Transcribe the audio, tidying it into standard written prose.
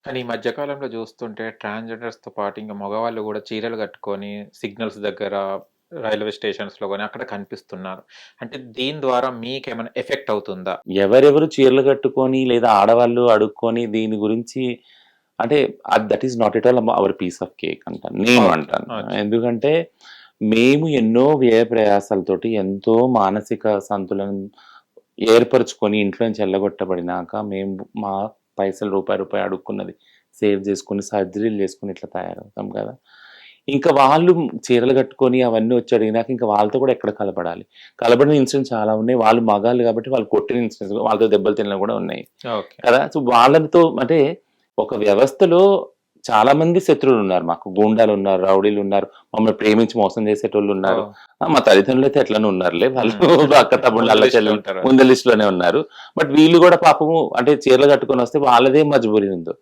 కానీ ఈ మధ్య కాలంలో చూస్తుంటే ట్రాన్స్‌జెండర్స్‌తో పాటు ఇంక మగవాళ్ళు గూడా చీరలు కట్టుకొని సిగ్నల్స్ దగ్గర, రైల్వే స్టేషన్స్‌లో గాని అక్కడ కనిపిస్తున్నారు. అంటే దీని ద్వారా మీకేమైనా ఎఫెక్ట్ అవుతుందా? ఎవరెవరు చీరలు కట్టుకొని లేదా ఆడవాళ్ళు అడుక్కొని దీని గురించి అంటే that is not at all our piece of cake అంటాను. నేను ఓకే. అంటాను. ఓకే. ఎందుకంటే మేము ఎన్నో వ్యయ ప్రయాసాలతోటి ఎంతో మానసిక సంతులనం ఏర్పరుచుకొని ఇంట్లో నుంచి ఎల్లగొట్టబడినాక మేము మా పైసలు రూపాయి, రూపాయి అడుక్కున్నది సేవ్ చేసుకొని సర్జరీలు చేసుకొని ఇట్లా తయారవుతాం కదా! ఇంకా వాళ్ళు చీరలు కట్టుకొని అవన్నీ వచ్చి అడిగినాక ఇంకా వాళ్ళతో కూడా ఎక్కడ కలపడాలి. కలబడిన ఇన్సిడెంట్స్ చాలా ఉన్నాయి. వాళ్ళు మగాళ్ళు కాబట్టి వాళ్ళు కొట్టిన ఇన్సిడెంట్స్ వాళ్ళతో దెబ్బలు తినడం కూడా ఉన్నాయి. ఓకే. కదా! సో, వాళ్ళతో అంటే ఒక వ్యవస్థలో చాలా మంది శత్రువులున్నారు మాకు. గూండాలున్నారు, రౌడీలున్నారు, మమ్మల్ని ప్రేమించి మోసం చేసేటోళ్ళున్నారు. ఓహ్! మా తల్లిదండ్రులైతే ఎట్లనో ఉన్నారులే. వాళ్ళు హ్మ్. అక్క తమ్ముళ్ళు, ముందు అన్న లిస్ట్‌లో చెల్లెలు ఉంటారు. ముందు లిస్ట్‌లోనే ఉన్నారు. బట్ వీళ్ళు గూడా పాపము అంటే చీరలు కట్టుకొనొస్తే వాళ్ళదే మజబూరీ ఉందో.